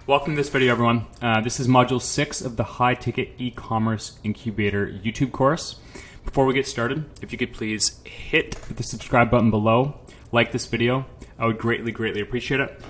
Welcome to this video, everyone. This is module 6 of the high ticket e-commerce incubator YouTube course. Before we get started, if you could please hit the subscribe button below, like this video, I would greatly appreciate it.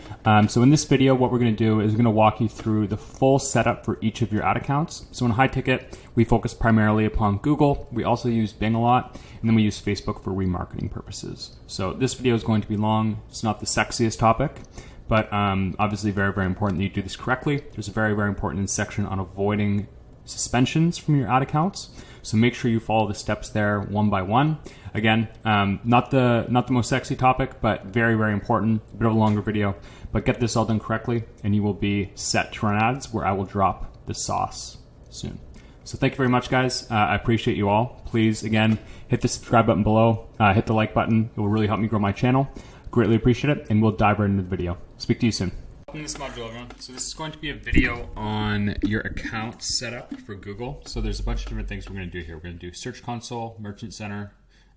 So in this video, what we're going to do is we're going to walk you through the full setup for each of your ad accounts. So in high ticket, we focus primarily upon Google. We also use Bing a lot, and then we use Facebook for remarketing purposes. So this video is going to be long. It's not the sexiest topic, but obviously very important that you do this correctly. There's a very important section on avoiding suspensions from your ad accounts. So make sure you follow the steps there one by one. Again, not the most sexy topic, but very important. A bit of a longer video, but get this all done correctly and you will be set to run ads where I will drop the sauce soon. So thank you very much, guys. I appreciate you all. Please, again, hit the subscribe button below, hit the like button. It will really help me grow my channel. Greatly appreciate it, and we'll dive right into the video. Speak to you soon. Welcome to this module, everyone. So this is going to be a video on your account setup for Google. So there's a bunch of different things we're going to do here. We're going to do Search Console, Merchant Center,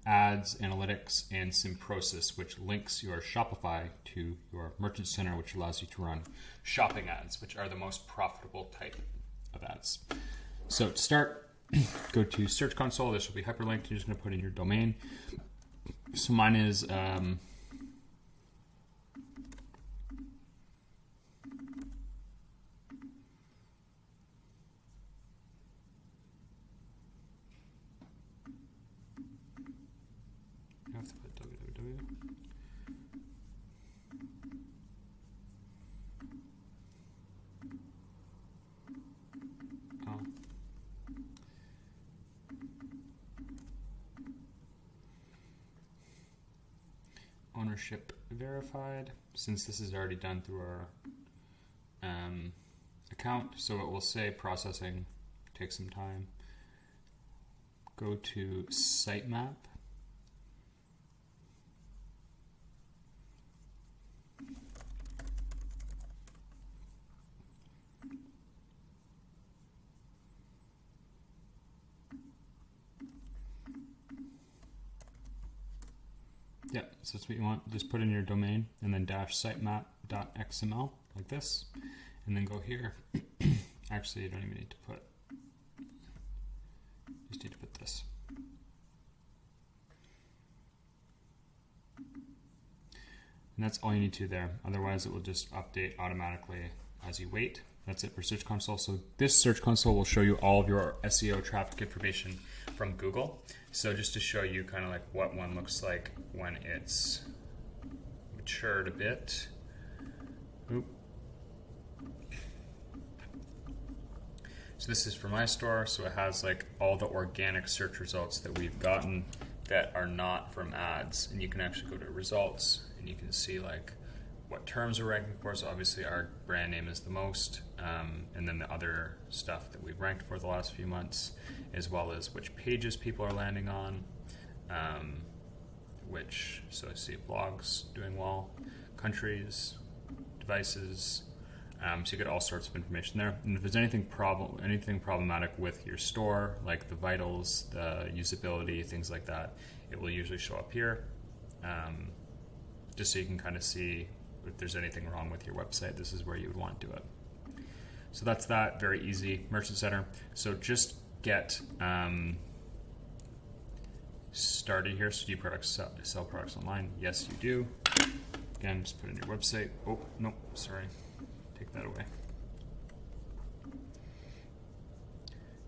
Ads, Analytics, and Symprosis, which links your Shopify to your Merchant Center, which allows you to run shopping ads, which are the most profitable type of ads. So to start, go to Search Console. This will be hyperlinked. You're just going to put in your domain. So mine is I have to put www. Oh. Ownership verified, since this is already done through our account, so it will say processing, take some time. Go to sitemap. Yeah, so that's what you want. Just put in your domain and then -sitemap.xml like this, and then go here. Actually, you don't even need to put, you just need to put this. And that's all you need to there. Otherwise, it will just update automatically as you wait. That's it for Search Console. So this Search Console will show you all of your SEO traffic information from Google. So just to show you kind of like what one looks like when it's matured a bit. Oop. So this is for my store. So it has like all the organic search results that we've gotten that are not from ads. And you can actually go to results and you can see like what terms we're ranking for. So obviously our brand name is the most, and then the other stuff that we've ranked for the last few months, as well as which pages people are landing on, so I see blogs doing well, countries, devices, so you get all sorts of information there. And if there's anything problematic with your store, like the vitals, the usability, things like that, it will usually show up here, just so you can kind of see if there's anything wrong with your website. This is where you would want to do it. So that's that, very easy. Merchant Center. So just get started here. So do you sell products online? Yes, you do. Again, just put in your website. Oh, no, sorry. Take that away.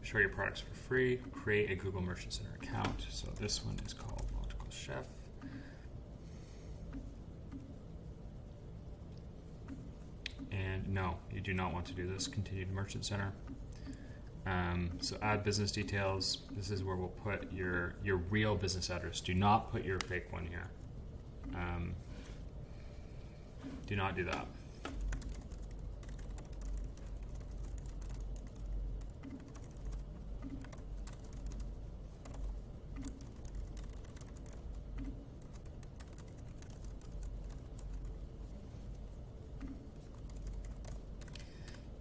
Show your products for free. Create a Google Merchant Center account. So this one is called Logical Chef. And no, you do not want to do this. Continue to Merchant Center. So add business details. This is where we'll put your real business address. Do not put your fake one here. Do not do that.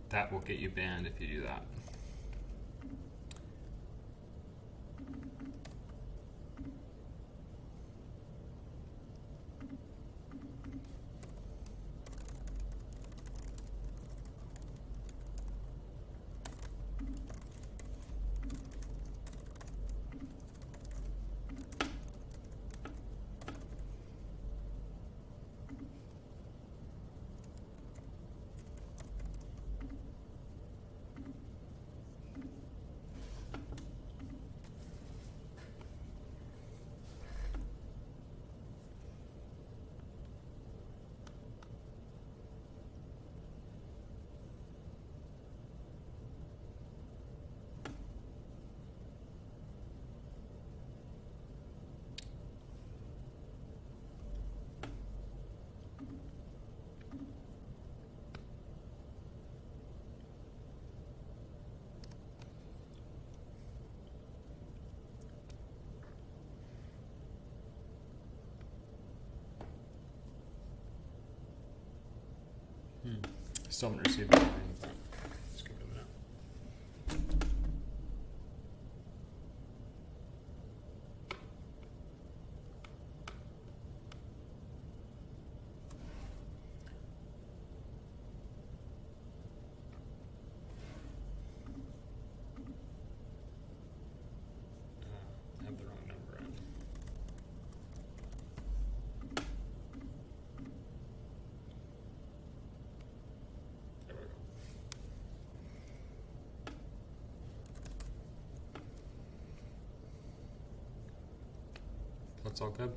That will get you banned if you do that. Still haven't received anything, but just give it a minute. I have the wrong number in. There we go. That's all good.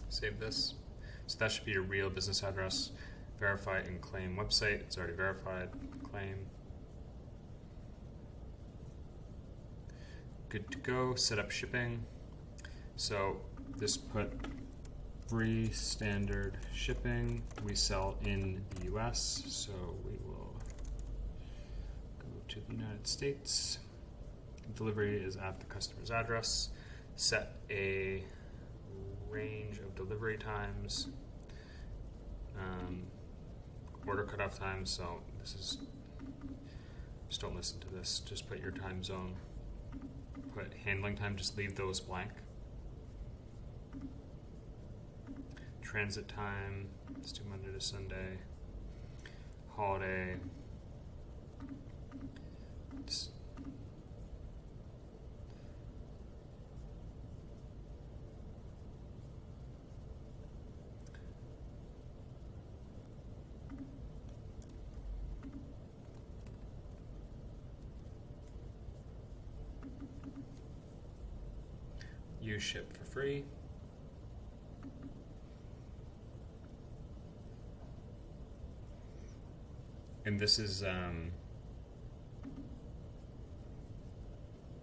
Save this. So that should be your real business address. Verify and claim website. It's already verified. Claim. Good to go. Set up shipping. So just put free standard shipping. We sell in the US, so we will go to the United States. Delivery is at the customer's address. Set a range of delivery times, order cutoff times. So this is, just don't listen to this. Just put your time zone. Put handling time, just leave those blank. Transit time, let's do Monday to Sunday. Holiday. You ship for free. And this is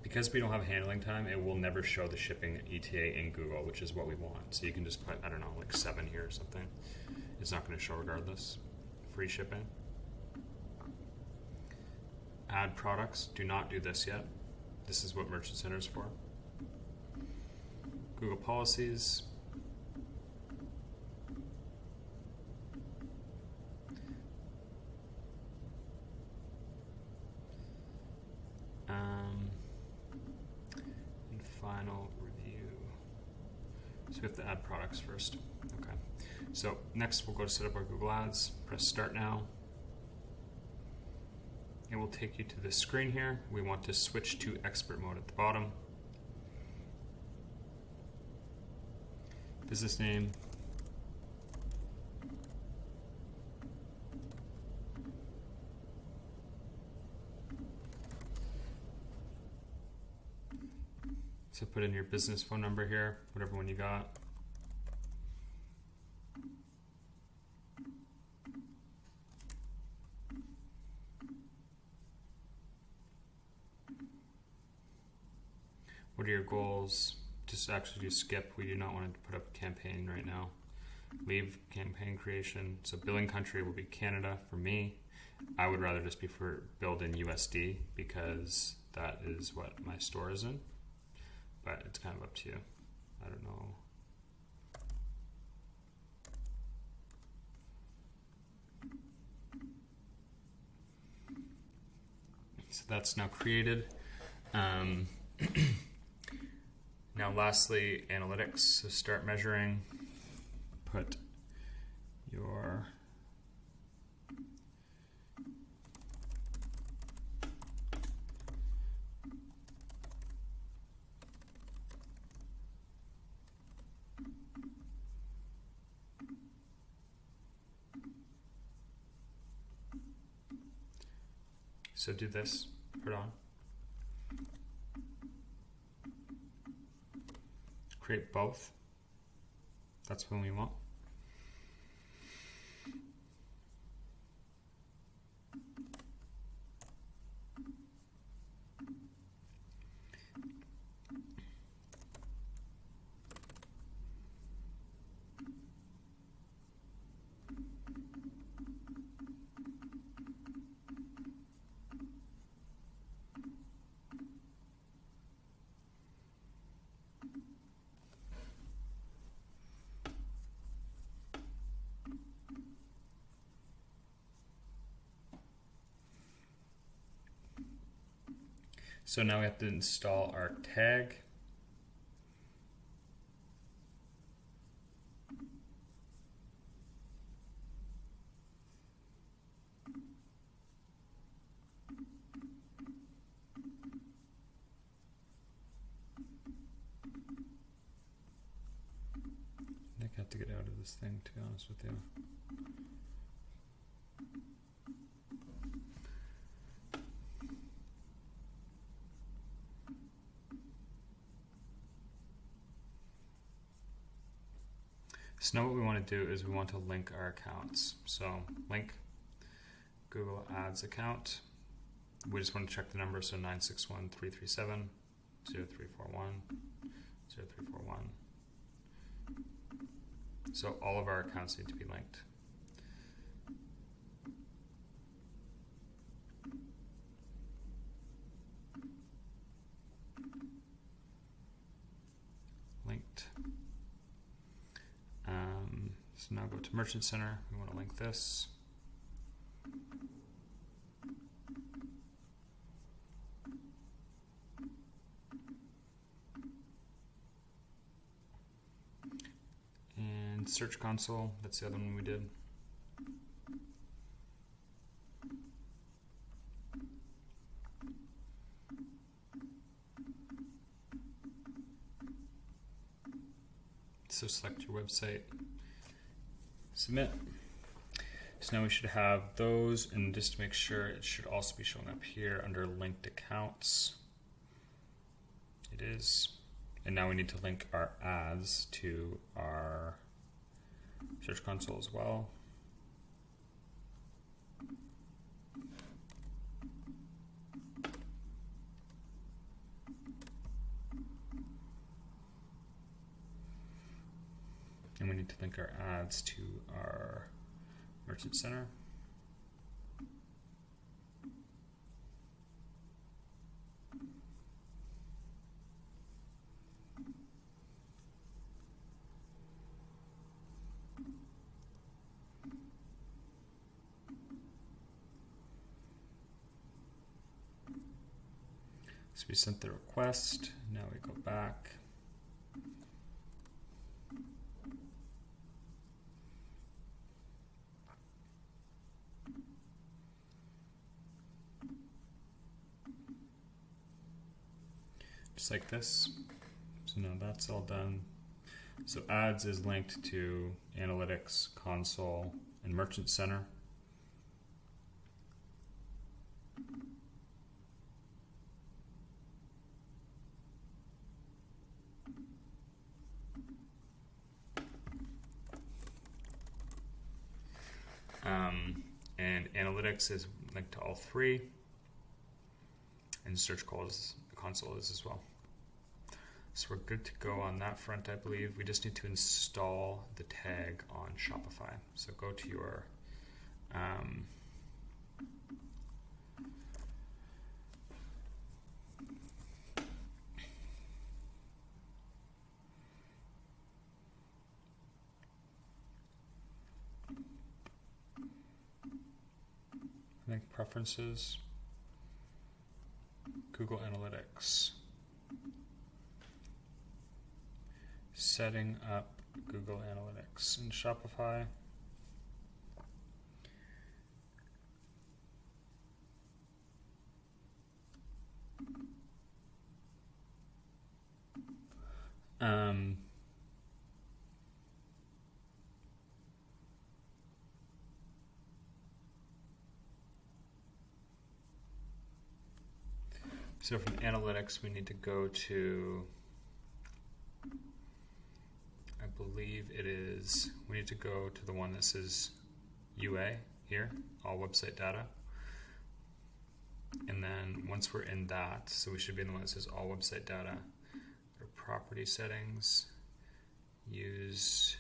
because we don't have handling time, it will never show the shipping ETA in Google, which is what we want. So you can just put, I don't know, like 7 here or something. It's not going to show regardless. Free shipping. Add products. Do not do this yet. This is what Merchant Center is for. Google policies. And final review. So we have to add products first. Okay. So next we'll go to set up our Google Ads. Press Start Now. It will take you to this screen here. We want to switch to expert mode at the bottom. Business name. So put in your business phone number here, whatever one you got. What are your goals? Just actually do skip. We do not want to put up a campaign right now. Leave campaign creation. So billing country will be Canada for me. I would rather just be for billed in USD because that is what my store is in. But it's kind of up to you. I don't know. So that's now created. Now lastly, analytics. So start measuring. Put your so do this, put on. Create both. That's when we want. So now we have to install our tag. I think I have to get out of this thing, to be honest with you. So now what we want to do is we want to link our accounts. So link Google Ads account. We just want to check the number, so 961-337-0341, 0341. So all of our accounts need to be linked. Linked. So now go to Merchant Center. We want to link this. And Search Console, that's the other one we did. So select your website, submit. So now we should have those, and just to make sure, it should also be showing up here under linked accounts. It is. And now we need to link our ads to our Search Console as well. And we need to link our ads to our Merchant Center. So we sent the request. Now we go back. Just like this. So now that's all done. So ads is linked to Analytics, Console, and Merchant Center. And Analytics is linked to all three. And Search Console is as well. So we're good to go on that front, I believe. We just need to install the tag on Shopify. So go to your I think Preferences, Google Analytics, setting up Google Analytics in Shopify. So from Analytics, we need to go to, I believe it is, we need to go to the one that says UA here, all website data. And then once we're in that, so we should be in the one that says all website data, or property settings, use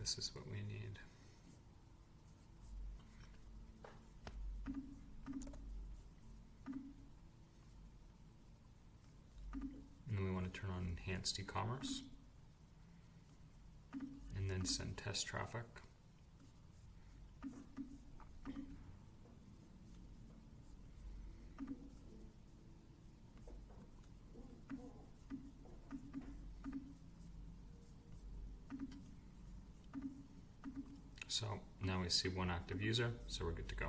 this is what we need. And then we want to turn on enhanced e-commerce and then send test traffic. So now we see one active user, so we're good to go.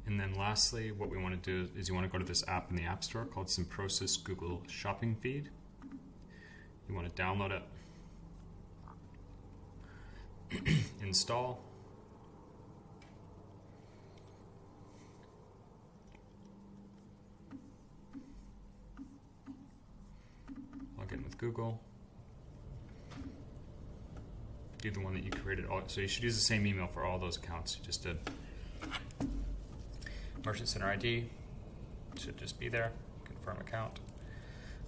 And then lastly, what we want to do is you want to go to this app in the App Store called Simprosis Google Shopping Feed. You want to download it, install, log in with Google, do the one that you created. So you should use the same email for all those accounts you just did. Merchant Center ID should just be there. Confirm account.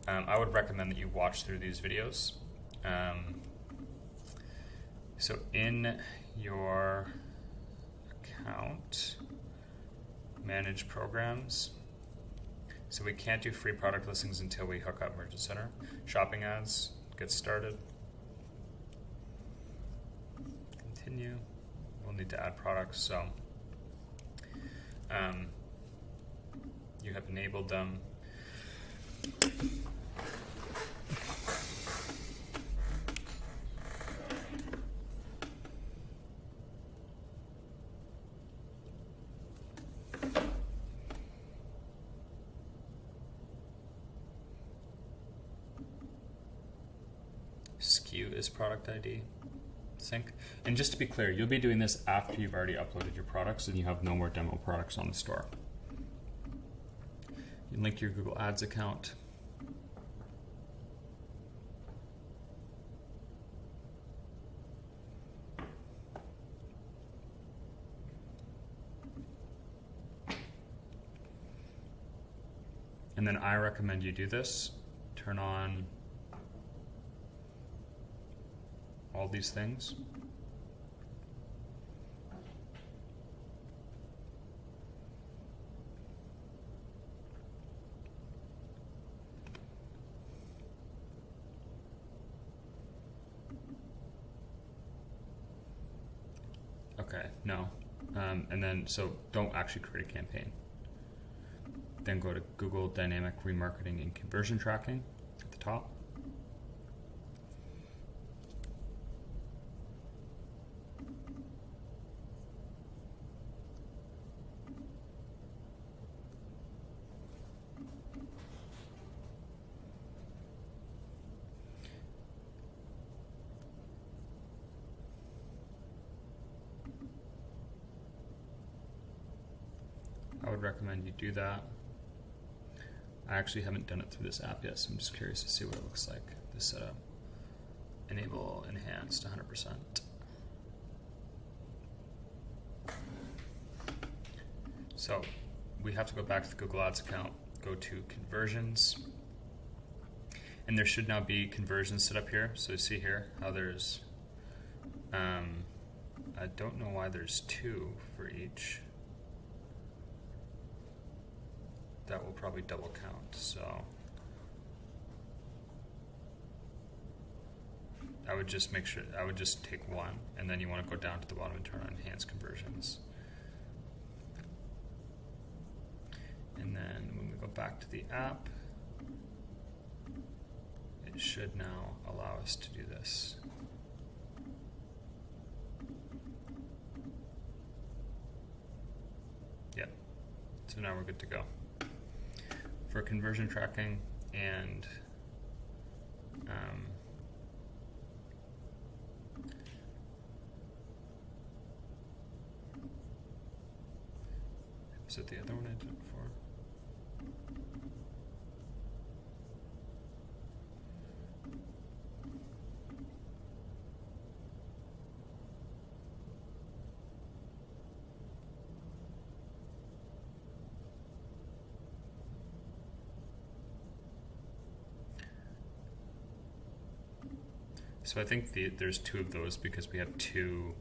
I would recommend that you watch through these videos. So in your account, manage programs. So we can't do free product listings until we hook up Merchant Center. Shopping ads, get started. Continue. We'll need to add products. So you have enabled them. SKU is product ID. Sync. And just to be clear, you'll be doing this after you've already uploaded your products and you have no more demo products on the store. You link to your Google Ads account. And then I recommend you do this. Turn on all these things. Okay, no. And then, so don't actually create a campaign. Then go to Google Dynamic Remarketing and Conversion Tracking at the top. I would recommend you do that. I actually haven't done it through this app yet, so I'm just curious to see what it looks like. This setup. Enable enhanced 100%. So we have to go back to the Google Ads account, go to conversions, and there should now be conversions set up here. So you see here how there's, I don't know why there's 2 for each. That will probably double count, so I would just make sure, I would just take 1, and then you want to go down to the bottom and turn on enhanced conversions. And then when we go back to the app, it should now allow us to do this. Yep, so now we're good to go. For conversion tracking and is it the other one I did it before? So I think there's two of those because we have two.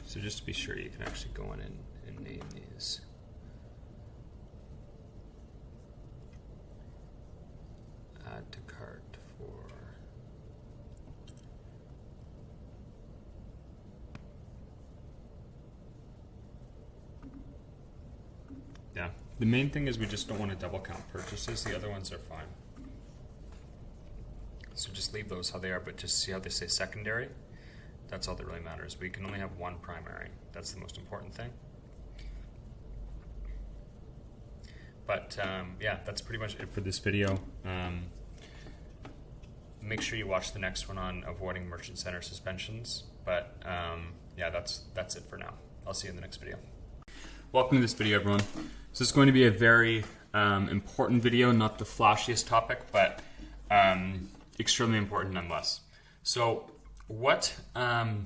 So just to be sure, you can actually go in and name these. Add to cart for. Yeah, the main thing is we just don't want to double count purchases. The other ones are fine. So just leave those how they are, but just see how they say secondary. That's all that really matters. We can only have one primary. That's the most important thing. But yeah, that's pretty much it for this video. Make sure you watch the next one on avoiding merchant center suspensions. But yeah, that's it for now. I'll see you in the next video. Welcome to this video, everyone. So it's going to be a very important video, not the flashiest topic, but extremely important nonetheless. So what a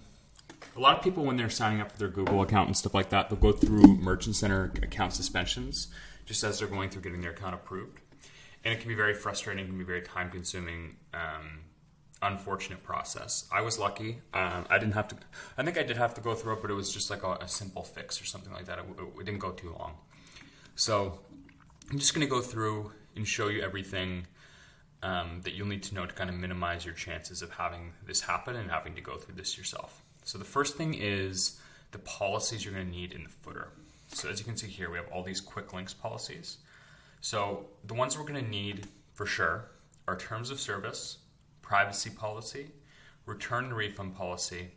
lot of people, when they're signing up for their Google account and stuff like that, they'll go through Merchant Center account suspensions just as they're going through getting their account approved. And it can be very frustrating, it can be very time consuming, unfortunate process. I was lucky. I didn't have to, I think I did have to go through it, but it was just like a simple fix or something like that. It didn't go too long. So I'm just going to go through and show you everything that you'll need to know to kind of minimize your chances of having this happen and having to go through this yourself. So the first thing is the policies you're going to need in the footer. So as you can see here, we have all these quick links policies. So the ones we're going to need for sure are terms of service, privacy policy, return and refund policy,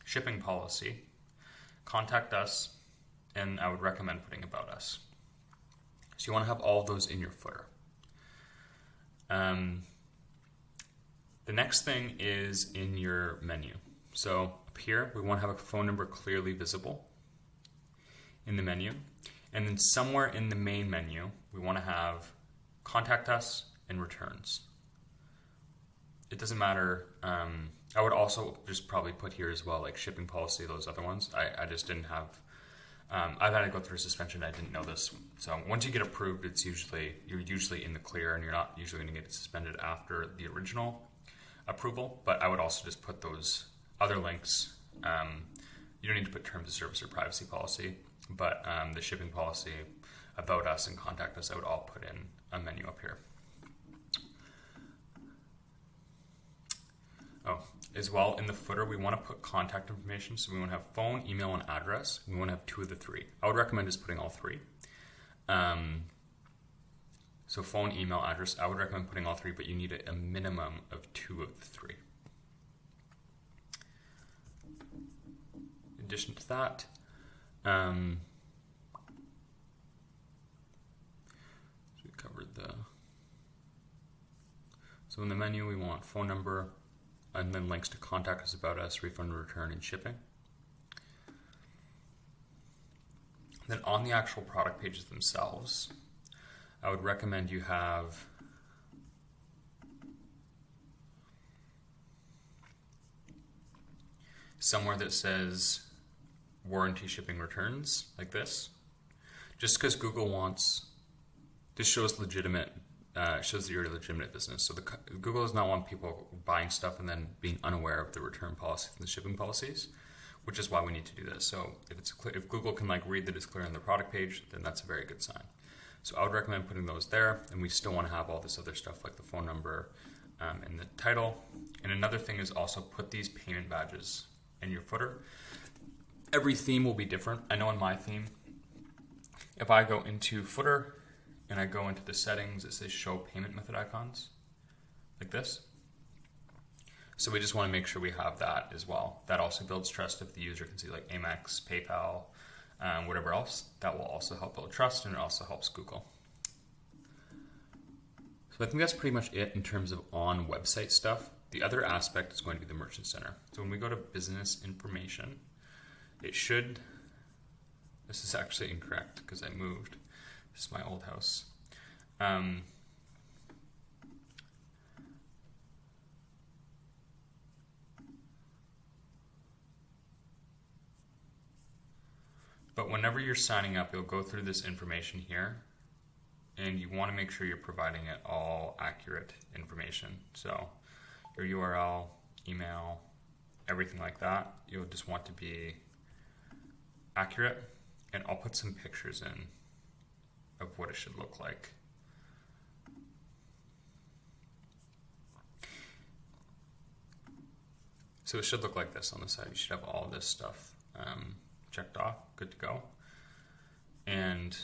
shipping policy, contact us, and I would recommend putting about us. So you want to have all of those in your footer. The next thing is in your menu. So up here, we want to have a phone number clearly visible in the menu. And then somewhere in the main menu, we want to have contact us and returns. It doesn't matter. I would also just probably put here as well, like shipping policy, those other ones. I just didn't have, I've had to go through suspension. I didn't know this. So once you get approved, you're usually in the clear and you're not usually going to get suspended after the original approval. But I would also just put those other links. You don't need to put terms of service or privacy policy, but the shipping policy, about us, and contact us, I would all put in a menu up here. Oh, as well, in the footer, we want to put contact information. So we want to have phone, email, and address. We want to have 2 of the 3. I would recommend just putting all 3. So phone, email, address, I would recommend putting all 3, but you need a minimum of 2 of the 3. In addition to that, so we covered so in the menu we want phone number and then links to contact us, about us, refund, return, and shipping. Then on the actual product pages themselves, I would recommend you have somewhere that says warranty, shipping, returns, like this. Just because Google wants, this shows legitimate, shows that you're a legitimate business. So Google does not want people buying stuff and then being unaware of the return policy and the shipping policies, which is why we need to do this. So if Google can read that it's clear on the product page, then that's a very good sign. So I would recommend putting those there, and we still want to have all this other stuff like the phone number and the title. And another thing is also put these payment badges in your footer. Every theme will be different. I know in my theme, if I go into footer and I go into the settings, it says show payment method icons, like this. So we just want to make sure we have that as well. That also builds trust if the user can see like Amex, PayPal, whatever else. That will also help build trust, and it also helps Google. So I think that's pretty much it in terms of on website stuff. The other aspect is going to be the Merchant Center. So when we go to business information, it should, this is actually incorrect because I moved. This is my old house. But whenever you're signing up, you'll go through this information here, and you want to make sure you're providing it all accurate information. So your URL, email, everything like that, you'll just want to be accurate. And I'll put some pictures in of what it should look like. So it should look like this on the side. You should have all this stuff checked off, good to go. And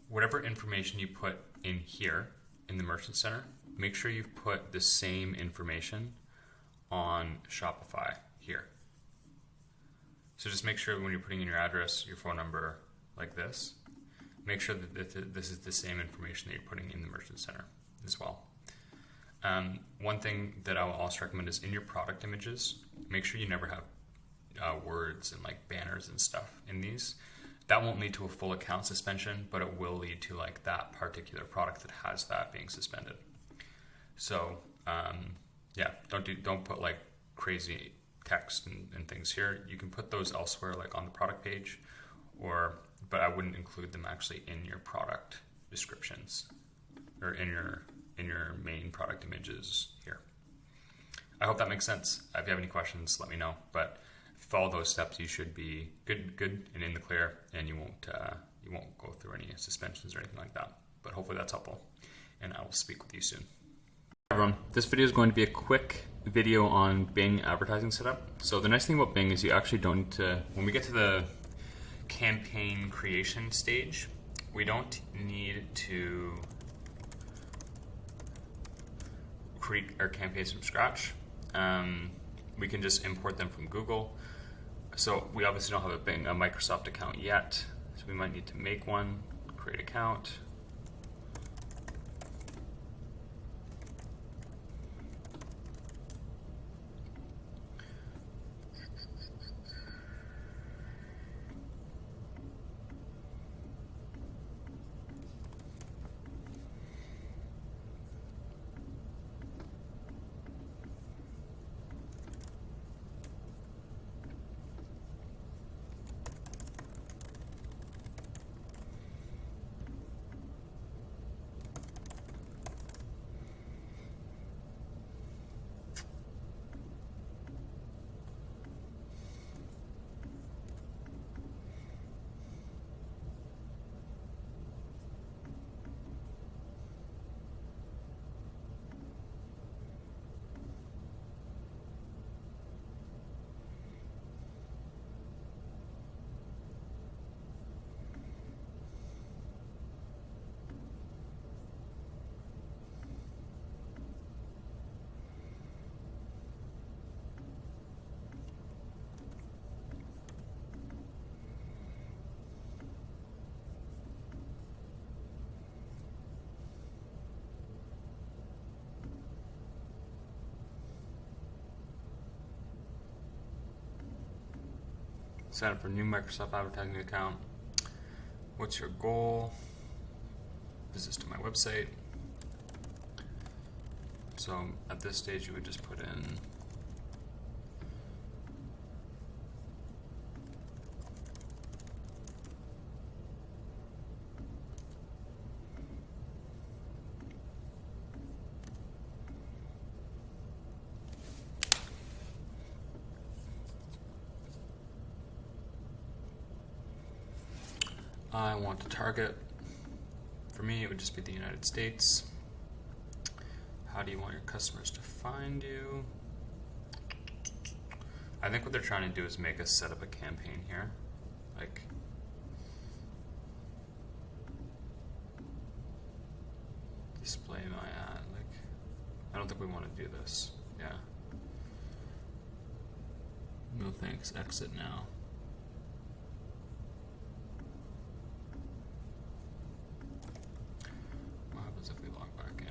whatever information you put in here in the Merchant Center, make sure you've put the same information on Shopify here. So just make sure when you're putting in your address, your phone number, like this, make sure that this is the same information that you're putting in the Merchant Center as well. One thing that I will also recommend is in your product images, make sure you never have words and like banners and stuff in these. That won't lead to a full account suspension, but it will lead to like that particular product that has that being suspended. So yeah, don't put like crazy text and things here. You can put those elsewhere, like on the product page, but I wouldn't include them actually in your product descriptions or in your main product images here. I hope that makes sense. If you have any questions, let me know. But if you follow those steps, you should be good and in the clear, and you won't go through any suspensions or anything like that. But hopefully that's helpful, and I will speak with you soon. Hi everyone, this video is going to be a quick video on Bing advertising setup. So the nice thing about Bing is you actually don't need to, when we get to the campaign creation stage, we don't need to create our campaigns from scratch. We can just import them from Google. So we obviously don't have a Microsoft account yet, so we might need to make one, create account. Sign up for a new Microsoft advertising account. What's your goal? Visits to my website. So at this stage, you would just put in I want to target. For me, it would just be the United States. How do you want your customers to find you? I think what they're trying to do is make us set up a campaign here. Like, display my ad. Like, I don't think we want to do this. Yeah. No thanks. Exit now. What happens if we log back in?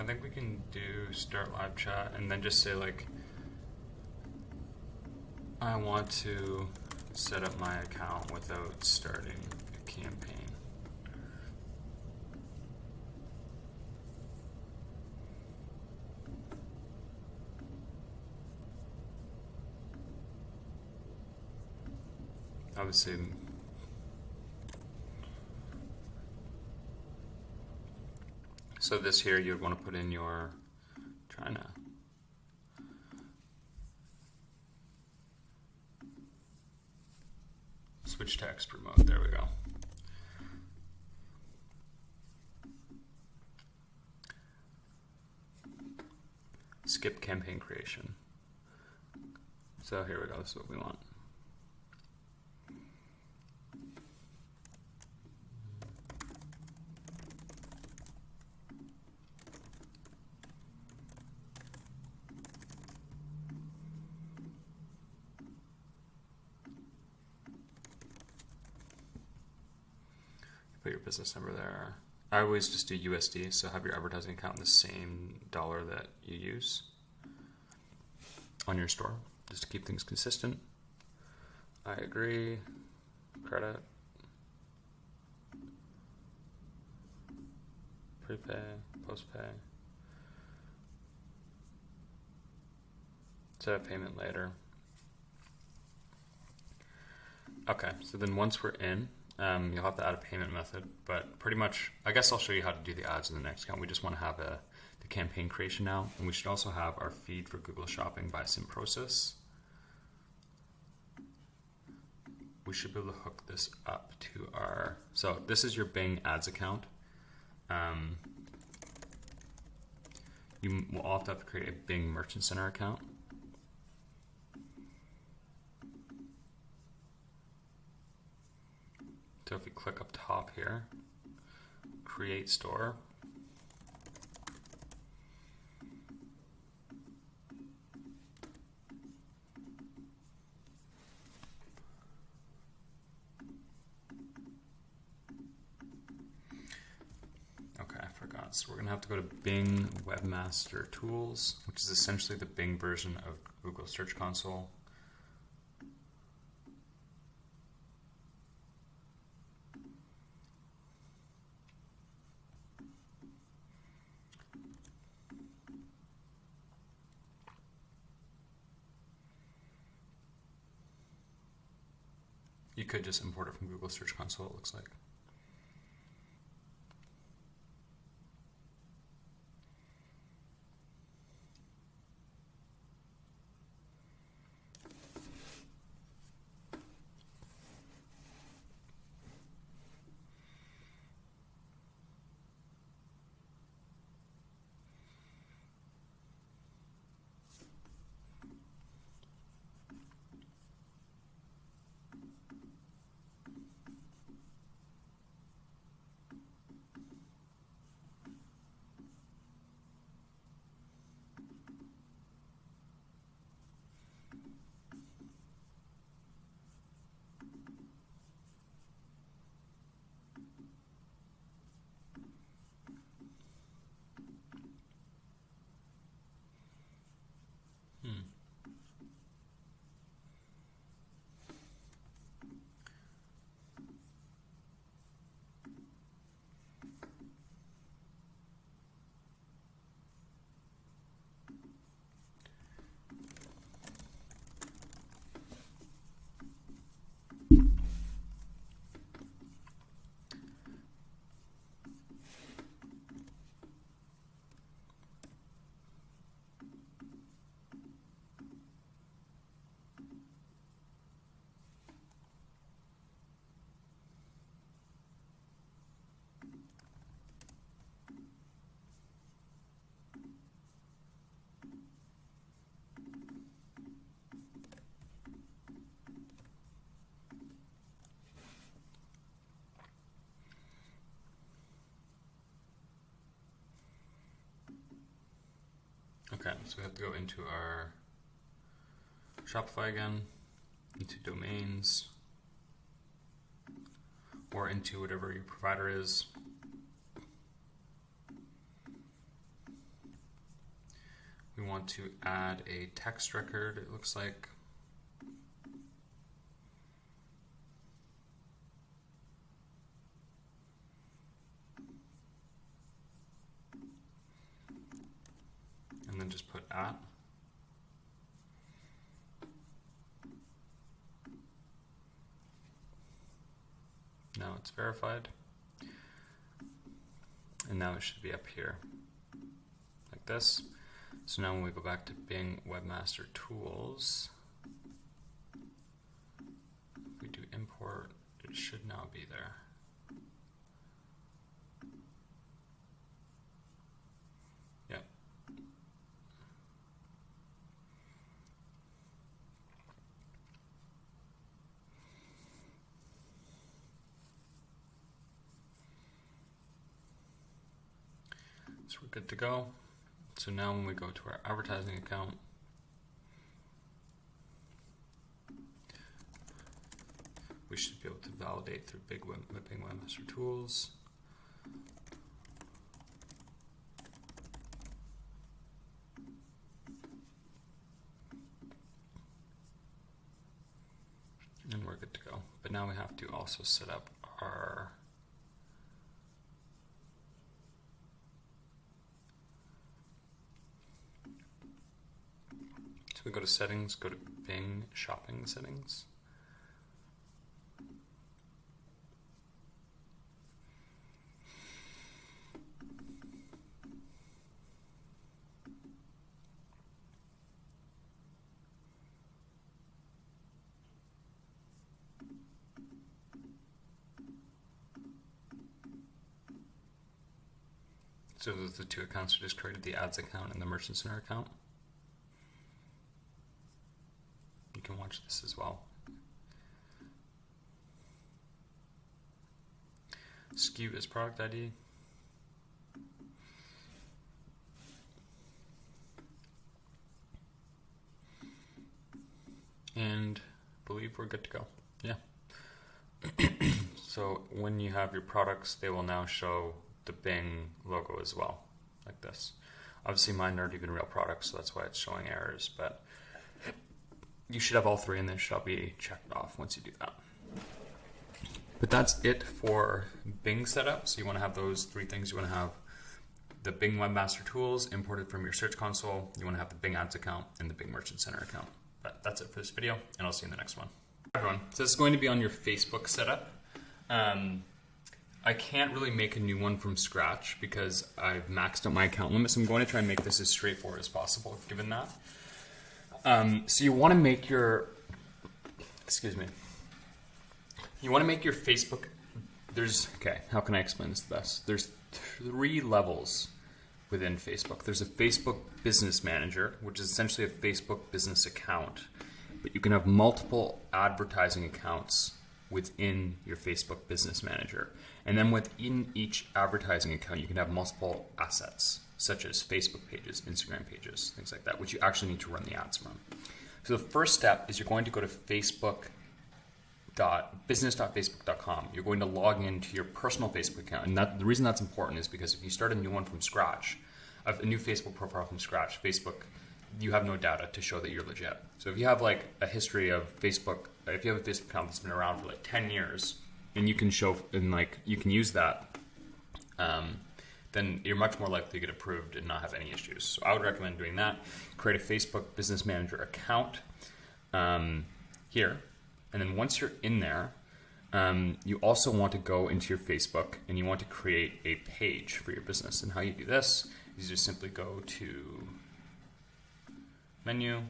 think we can do start live chat and then just say like, I want to set up my account without starting a campaign. Obviously, so this here you'd want to put in your, trying to, switch to expert mode, there we go. Skip campaign creation. So here we go, this is what we want. Put your business number there. I always just do USD, so have your advertising account in the same dollar that you use on your store, just to keep things consistent. I agree. Credit. Prepay, postpay. Set up payment later. Okay, so then once we're in, you'll have to add a payment method, but pretty much, I guess I'll show you how to do the ads in the next account. We just want to have the campaign creation now, and we should also have our feed for Google Shopping by Simprocess. We should be able to hook this up to our, so this is your Bing ads account. You will also have to create a Bing Merchant Center account. So if we click up top here, create store. Okay, I forgot. So we're gonna have to go to Bing Webmaster Tools, which is essentially the Bing version of Google Search Console. You could just import it from Google Search Console, it looks like. Okay, so we have to go into our Shopify again, into domains, or into whatever your provider is. want to add a text record, it looks like. And then just put at. Now it's verified. And now it should be up here, like this. So now when we go back to Bing Webmaster Tools, if we do import, it should now be there. Yep. So we're good to go. So now when we go to our advertising account, we should be able to validate through Bing Webmaster Tools. And we're good to go. But now we have to also set up our we go to settings, go to Bing shopping settings. So those are the two accounts we just created, the ads account and the merchant center account. You can watch this as well. SKU is product ID. And I believe we're good to go. Yeah. So when you have your products, they will now show the Bing logo as well, like this. Obviously mine aren't even real products, so that's why it's showing errors, but you should have all three and this shall be checked off once you do that. But that's it for Bing setup. So you want to have those three things. You want to have the Bing Webmaster Tools imported from your Search Console. You want to have the Bing Ads account and the Bing Merchant Center account. But that's it for this video, and I'll see you in the next one. Hi everyone, so this is going to be on your Facebook setup. I can't really make a new one from scratch because I've maxed out my account limit, so I'm going to try and make this as straightforward as possible given that. So you want to make your, you want to make your Facebook, how can I explain this the best? There's 3 levels within Facebook. There's a Facebook Business Manager, which is essentially a Facebook business account, but you can have multiple advertising accounts within your Facebook Business Manager. And then within each advertising account, you can have multiple assets, such as Facebook pages, Instagram pages, things like that, which you actually need to run the ads from. So the first step is you're going to go to business.facebook.com. You're going to log into your personal Facebook account. And the reason that's important is because if you start a new one from scratch, a new Facebook profile from scratch, Facebook, you have no data to show that you're legit. So if you have like a history of Facebook, if you have a Facebook account that's been around for like 10 years, and you can show, and like you can use that, then you're much more likely to get approved and not have any issues. So I would recommend doing that. Create a Facebook Business Manager account here. And then once you're in there, you also want to go into your Facebook and you want to create a page for your business. And how you do this is you just simply go to menu,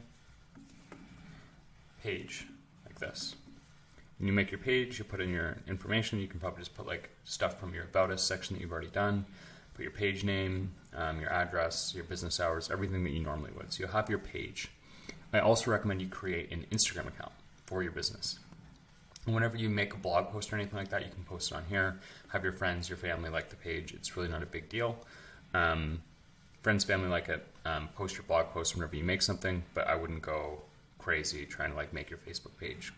page, like this. And you make your page, you put in your information. You can probably just put like stuff from your About Us section that you've already done. Put your page name, your address, your business hours, everything that you normally would. So you'll have your page. I also recommend you create an Instagram account for your business. And whenever you make a blog post or anything like that, you can post it on here. Have your friends, your family like the page. It's really not a big deal. Friends, family like it. Post your blog post whenever you make something, but I wouldn't go crazy trying to like make your Facebook page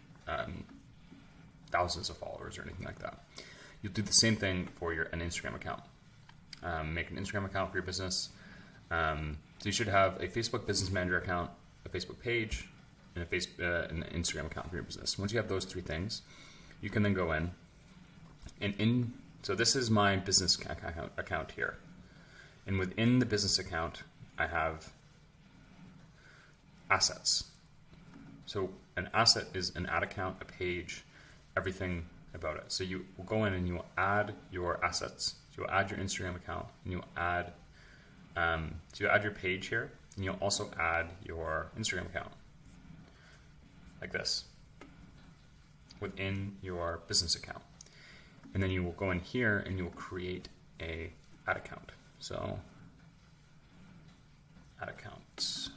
thousands of followers or anything like that. You'll do the same thing for an Instagram account. Make an Instagram account for your business. So you should have a Facebook Business Manager account, a Facebook page, and an Instagram account for your business. Once you have those three things, you can then go in and so this is my business account here. And within the business account, I have assets. So an asset is an ad account, a page, everything about it. So you will go in and you will add your assets. So you'll add your Instagram account, and you'll add your page here, and you'll also add your Instagram account, like this, within your business account. And then you will go in here and you will create a ad account. So ad accounts.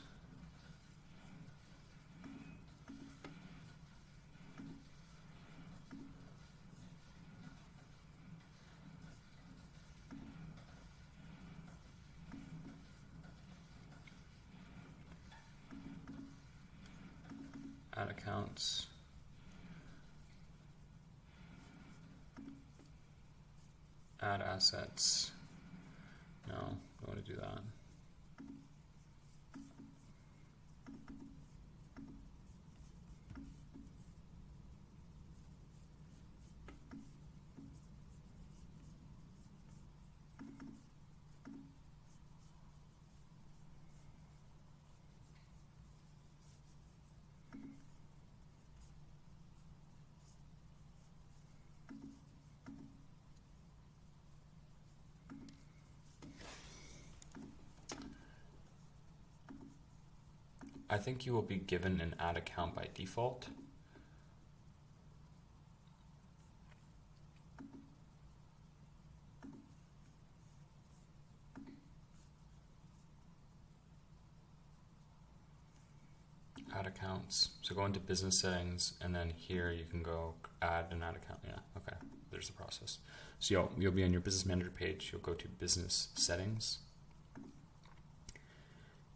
Ad accounts. Add assets. No, don't want to do that. I think you will be given an ad account by default. Ad accounts. So go into business settings, and then here you can go add an ad account. Yeah, okay. There's the process. So you'll be on your business manager page. You'll go to business settings.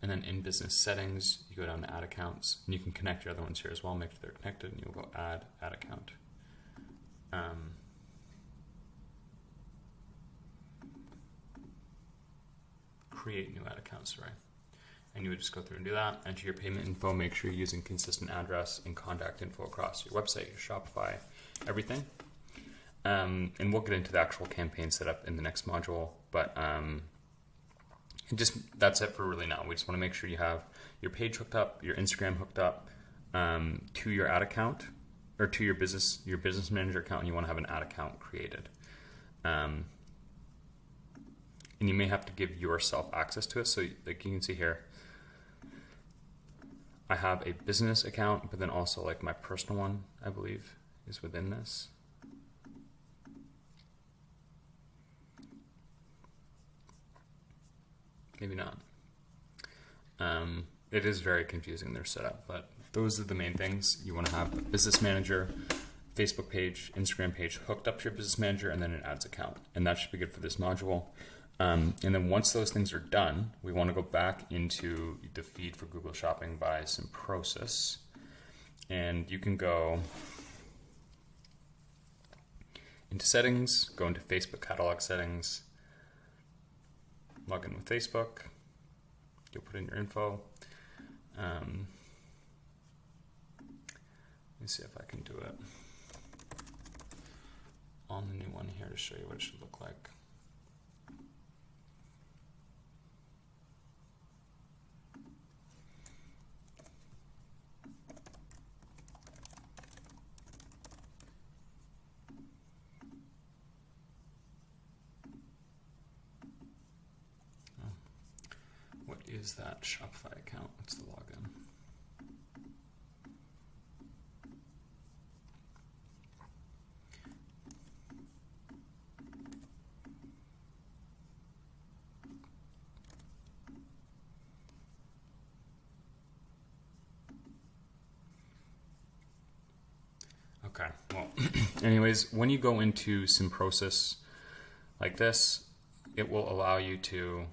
And then in business settings, you go down to ad accounts, and you can connect your other ones here as well. Make sure they're connected, and you'll go add ad account. Create new ad account, sorry. And you would just go through and do that. Enter your payment info. Make sure you're using consistent address and contact info across your website, your Shopify, everything. And we'll get into the actual campaign setup in the next module, but that's it for really now. We just want to make sure you have your page hooked up, your Instagram hooked up to your ad account, or to your business manager account, and you want to have an ad account created. And you may have to give yourself access to it. So like you can see here, I have a business account, but then also like my personal one, I believe, is within this. Maybe not. It is very confusing, their setup, but those are the main things. You want to have a business manager, Facebook page, Instagram page hooked up to your business manager, and then an ads account. And that should be good for this module. And then once those things are done, we want to go back into the feed for Google Shopping by Simprocess. And you can go into settings, go into Facebook catalog settings, log in with Facebook, you'll put in your info. Let me see if I can do it on the new one here to show you what it should look like. What is that Shopify account? What's the login? Okay, well, anyways, when you go into Simprocess like this, it will allow you to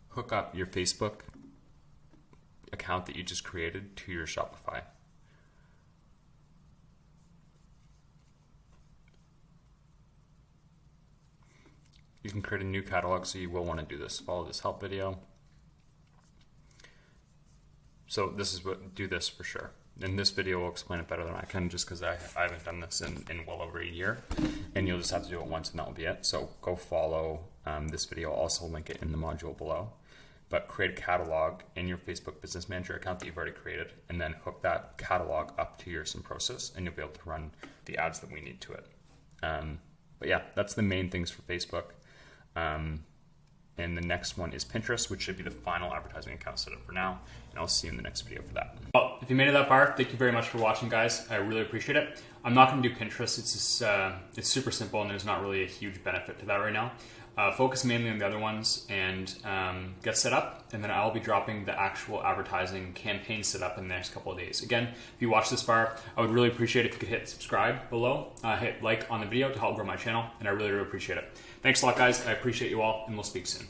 hook up your Facebook account that you just created to your Shopify. You can create a new catalog, so you will want to do this. Follow this help video. So this is what, do this for sure. And this video will explain it better than I can, just because I haven't done this in well over a year. And you'll just have to do it once and that will be it. So go follow this video. I'll also link it in the module below. But create a catalog in your Facebook Business Manager account that you've already created, and then hook that catalog up to your Process, and you'll be able to run the ads that we need to it. But yeah, that's the main things for Facebook. And the next one is Pinterest, which should be the final advertising account set up for now. And I'll see you in the next video for that. Well, if you made it that far, thank you very much for watching, guys. I really appreciate it. I'm not going to do Pinterest. It's just, it's super simple, and there's not really a huge benefit to that right now. Focus mainly on the other ones and get set up, and then I'll be dropping the actual advertising campaign set up in the next couple of days. Again, if you watch this far, I would really appreciate it if you could hit subscribe below, hit like on the video to help grow my channel, and I really, really appreciate it. Thanks a lot, guys. I appreciate you all, and we'll speak soon.